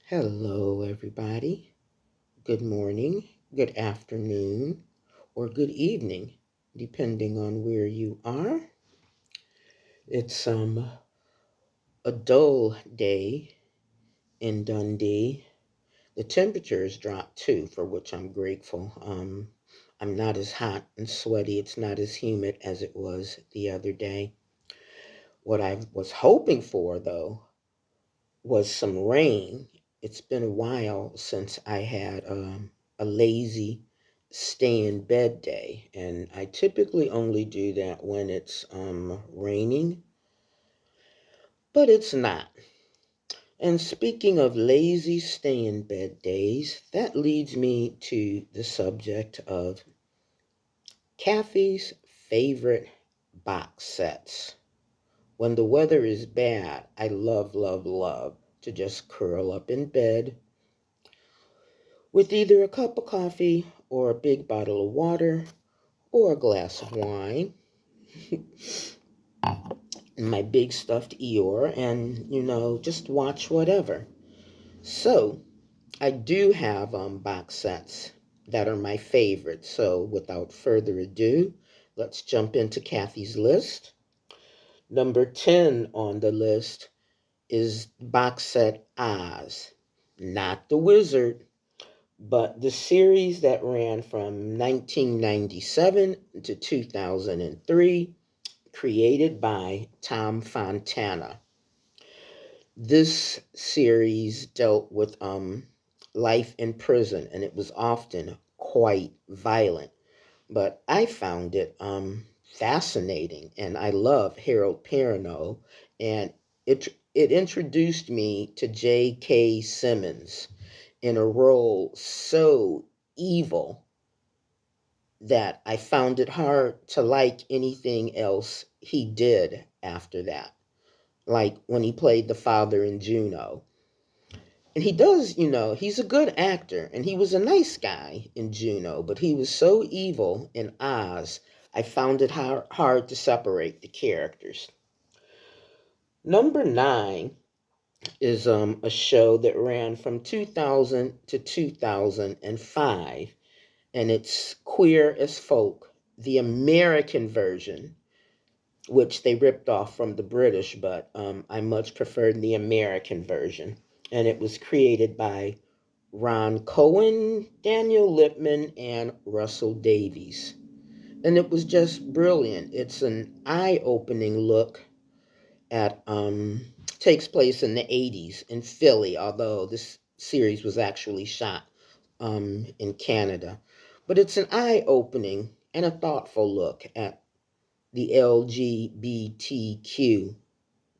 Hello, everybody. Good morning, good afternoon, or good evening, depending on where you are. It's a dull day in Dundee. The temperature's dropped too, for which I'm grateful. I'm not as hot and sweaty. It's not as humid as it was the other day. What I was hoping for, though, was some rain. It's been a while since I had a lazy stay in bed day, and I typically only do that when it's raining, but it's not. And speaking of lazy stay in bed days, that leads me to the subject of Kathy's favorite box sets. When the weather is bad, I love, love, love to just curl up in bed with either a cup of coffee or a big bottle of water or a glass of wine, my big stuffed Eeyore, and, just watch whatever. So, I do have box sets that are my favorite. So, without further ado, let's jump into Kathy's list. Number 10 on the list is box set Oz. Not the Wizard, but the series that ran from 1997 to 2003, created by Tom Fontana. This series dealt with life in prison, and it was often quite violent. But I found it fascinating, and I love Harold Perrineau, and it introduced me to J.K. Simmons in a role so evil that I found it hard to like anything else he did after that. Like when he played the father in Juno. And he does, he's a good actor, and he was a nice guy in Juno, but he was so evil in Oz, I found it hard to separate the characters. Number 9 is a show that ran from 2000 to 2005, and it's Queer as Folk, the American version, which they ripped off from the British, but I much preferred the American version. And it was created by Ron Cohen, Daniel Lippman, and Russell Davies. And it was just brilliant. It's an eye-opening look at takes place in the 80s in Philly, although this series was actually shot in Canada. But it's an eye-opening and a thoughtful look at the LGBTQ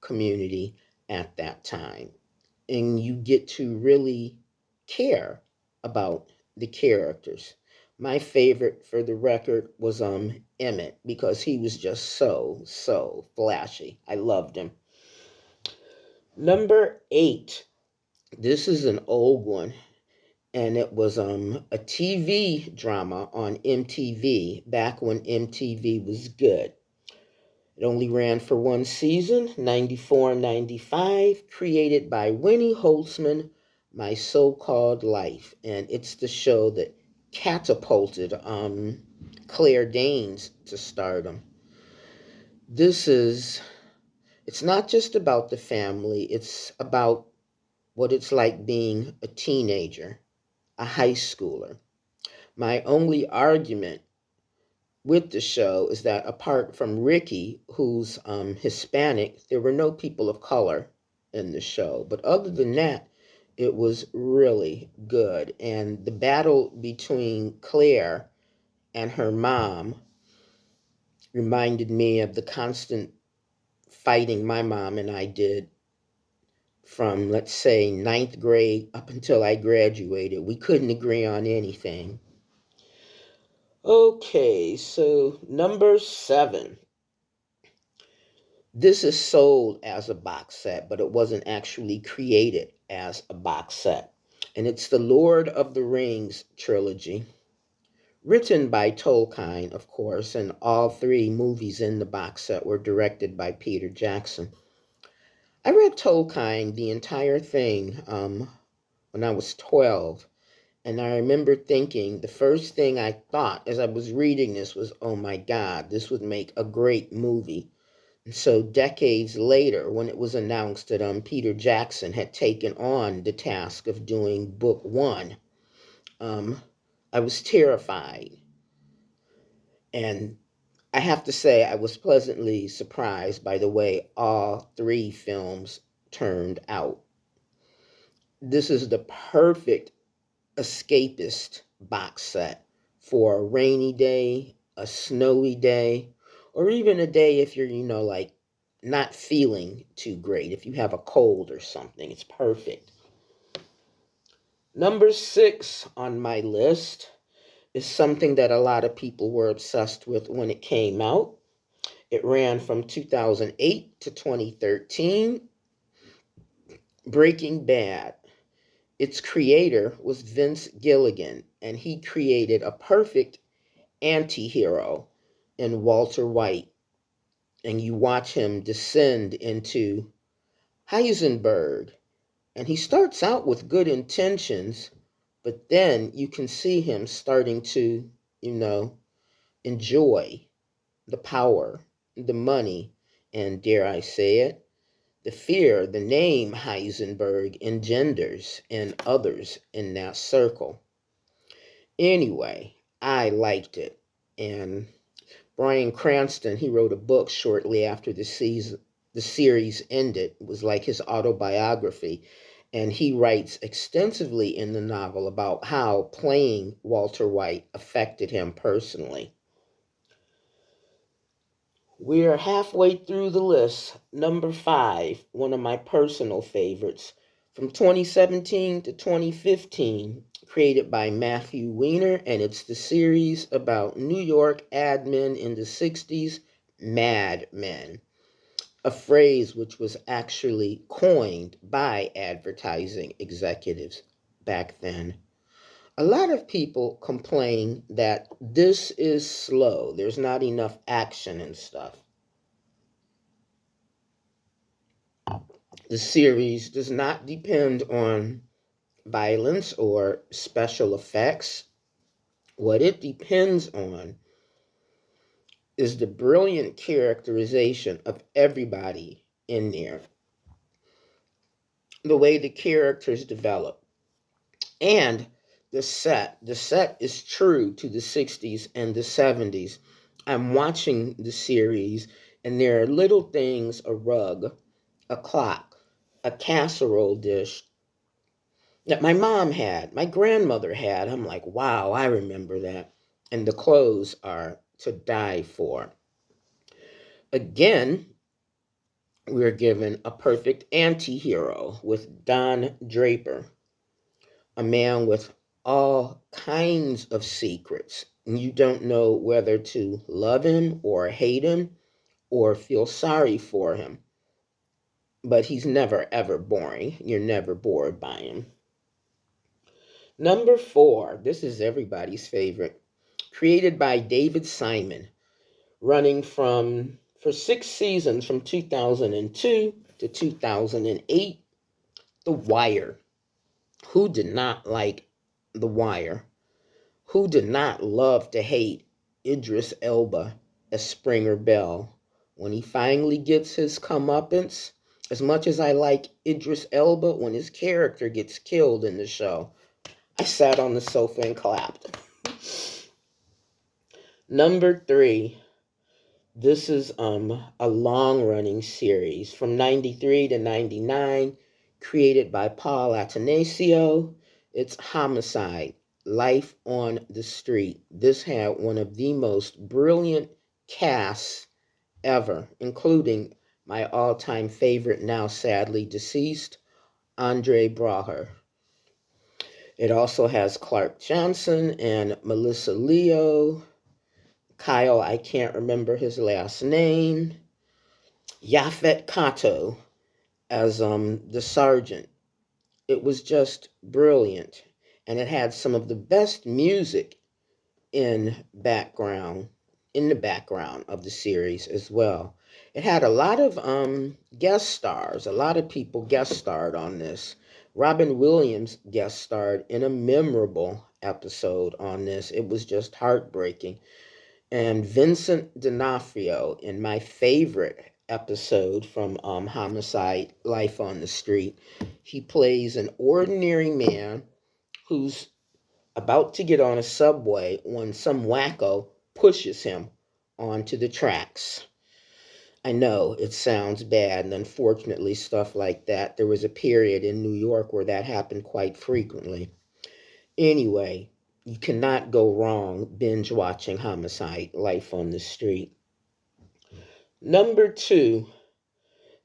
community at that time. And you get to really care about the characters. My favorite, for the record, was Emmett, because he was just so flashy. I loved him. Number 8. This is an old one, and it was a TV drama on MTV back when MTV was good. It only ran for one season, 94 and 95, created by Winnie Holzman, My So-Called Life. And it's the show that catapulted Claire Danes to stardom. It's not just about the family, it's about what it's like being a teenager, a high schooler. My only argument with the show is that apart from Ricky, who's Hispanic, there were no people of color in the show. But other than that, it was really good. And the battle between Claire and her mom reminded me of the constant fighting my mom and I did from, let's say, ninth grade up until I graduated. We couldn't agree on anything. Okay, so number 7. This is sold as a box set, but it wasn't actually created as a box set. And it's the Lord of the Rings trilogy, written by Tolkien, of course, and all 3 movies in the box set were directed by Peter Jackson. I read Tolkien, the entire thing, when I was 12. And I remember thinking, the first thing I thought as I was reading this was, oh my God, this would make a great movie. And so decades later, when it was announced that Peter Jackson had taken on the task of doing book one, I was terrified. And I have to say, I was pleasantly surprised by the way all three films turned out. This is the perfect escapist box set for a rainy day, a snowy day, or even a day if you're, like not feeling too great. If you have a cold or something, it's perfect. Number 6 on my list is something that a lot of people were obsessed with when it came out. It ran from 2008 to 2013. Breaking Bad. Its creator was Vince Gilligan, and he created a perfect anti-hero in Walter White. And you watch him descend into Heisenberg. And he starts out with good intentions, but then you can see him starting to, enjoy the power, the money, and dare I say it, the fear the name Heisenberg engenders in others in that circle. Anyway, I liked it. And Bryan Cranston, he wrote a book shortly after the series ended. It was like his autobiography. And he writes extensively in the novel about how playing Walter White affected him personally. We're halfway through the list. Number 5, one of my personal favorites. From 2017 to 2015, created by Matthew Weiner, and it's the series about New York admin in the 60s, Mad Men, a phrase which was actually coined by advertising executives back then. A lot of people complain that this is slow, there's not enough action and stuff. The series does not depend on violence or special effects. What it depends on is the brilliant characterization of everybody in there, the way the characters develop, and the set. The set is true to the 60s and the 70s. I'm watching the series, and there are little things, a rug, a clock, a casserole dish, that my mom had, my grandmother had. I'm like, wow, I remember that. And the clothes are to die for. Again, we're given a perfect anti-hero with Don Draper, a man with all kinds of secrets. And you don't know whether to love him or hate him or feel sorry for him. But he's never, ever boring. You're never bored by him. Number 4, this is everybody's favorite, created by David Simon, running for 6 seasons from 2002 to 2008, The Wire. Who did not like The Wire? Who did not love to hate Idris Elba as Springer Bell when he finally gets his comeuppance? As much as I like Idris Elba, when his character gets killed in the show, I sat on the sofa and clapped. Number 3, this is a long-running series from 93 to 99, created by Paul Atanasio. It's Homicide, Life on the Street. This had one of the most brilliant casts ever, including my all-time favorite, now sadly deceased, Andre Braugher. It also has Clark Johnson and Melissa Leo, Kyle, I can't remember his last name, Yaphet Kotto as the sergeant. It was just brilliant, and it had some of the best music in the background of the series as well. It had a lot of guest stars. A lot of people guest starred on this. Robin Williams guest starred in a memorable episode on this. It was just heartbreaking. And Vincent D'Onofrio in my favorite episode from Homicide: Life on the Street. He plays an ordinary man who's about to get on a subway when some wacko pushes him onto the tracks. I know it sounds bad, and unfortunately, stuff like that. There was a period in New York where that happened quite frequently. Anyway, you cannot go wrong binge watching Homicide: Life on the Street. Number two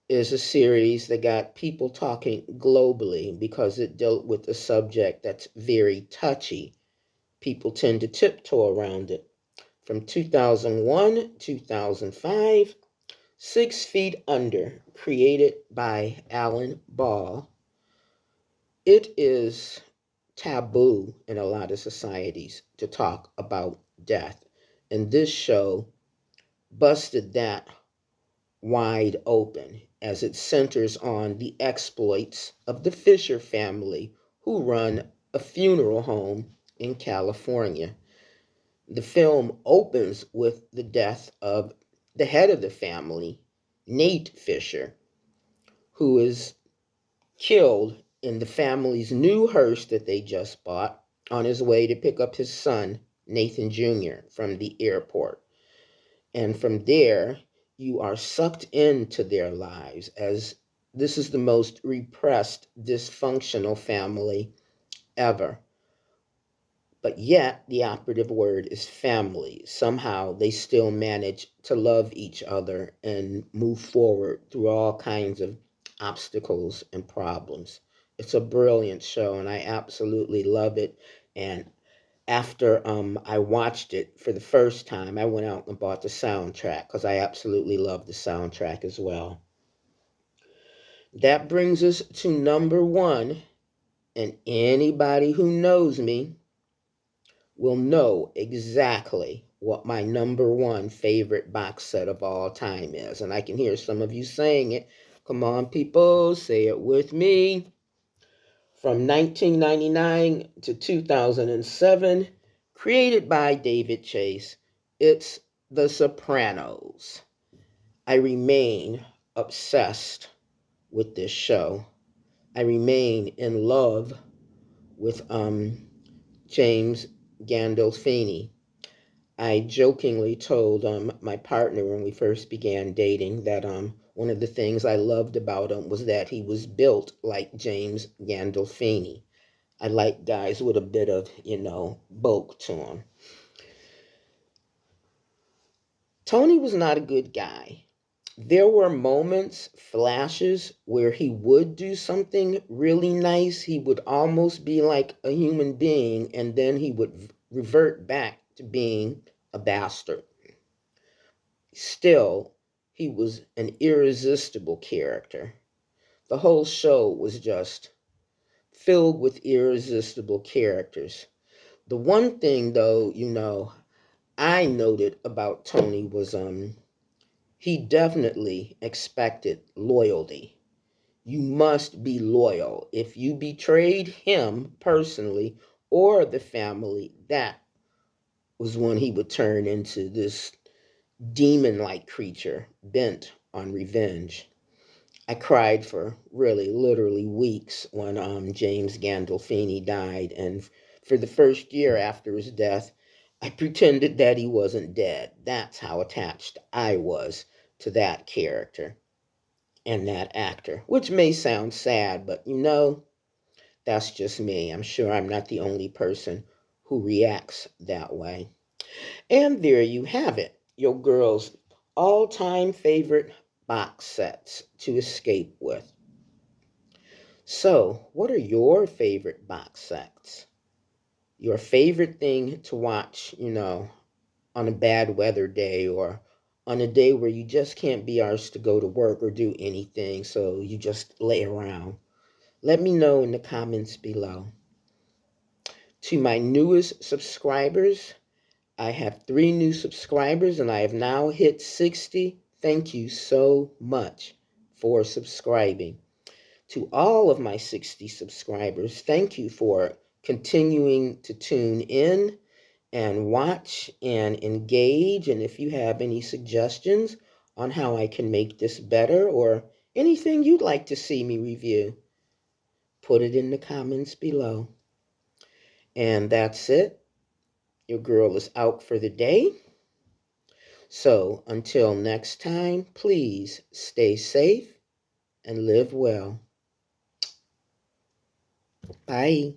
is a series that got people talking globally because it dealt with a subject that's very touchy. People tend to tiptoe around it. From 2001, 2005, 6 Feet Under, created by Alan Ball. It is taboo in a lot of societies to talk about death, and this show busted that wide open as it centers on the exploits of the Fisher family who run a funeral home in California. The film opens with the death of the head of the family, Nate Fisher, who is killed in the family's new hearse that they just bought on his way to pick up his son, Nathan Jr., from the airport. And from there, you are sucked into their lives as this is the most repressed, dysfunctional family ever. But yet, the operative word is family. Somehow, they still manage to love each other and move forward through all kinds of obstacles and problems. It's a brilliant show, and I absolutely love it. And after I watched it for the first time, I went out and bought the soundtrack because I absolutely love the soundtrack as well. That brings us to number one, and anybody who knows me will know exactly what my number one favorite box set of all time is. And I can hear some of you saying it. Come on, people, say it with me. From 1999 to 2007, created by David Chase, it's The Sopranos. I remain obsessed with this show. I remain in love with James Gandolfini. I jokingly told my partner when we first began dating that one of the things I loved about him was that he was built like James Gandolfini. I like guys with a bit of, bulk to them. Tony was not a good guy. There were moments, flashes, where he would do something really nice. He would almost be like a human being, and then he would revert back to being a bastard. Still, he was an irresistible character. The whole show was just filled with irresistible characters. The one thing, though, I noted about Tony was he definitely expected loyalty. You must be loyal. If you betrayed him personally or the family, that was when he would turn into this demon like creature bent on revenge. I cried for really, literally weeks when James Gandolfini died, and for the first year after his death, I pretended that he wasn't dead. That's how attached I was to that character and that actor, which may sound sad, but that's just me. I'm sure I'm not the only person who reacts that way. And there you have it, your girl's all time favorite box sets to escape with. So, what are your favorite box sets? Your favorite thing to watch, on a bad weather day or on a day where you just can't be arsed to go to work or do anything, so you just lay around. Let me know in the comments below. To my newest subscribers, I have 3 new subscribers and I have now hit 60. Thank you so much for subscribing. To all of my 60 subscribers, thank you for continuing to tune in and watch and engage. And if you have any suggestions on how I can make this better or anything you'd like to see me review, put it in the comments below. And that's it. Your girl is out for the day. So until next time, please stay safe and live well. Bye.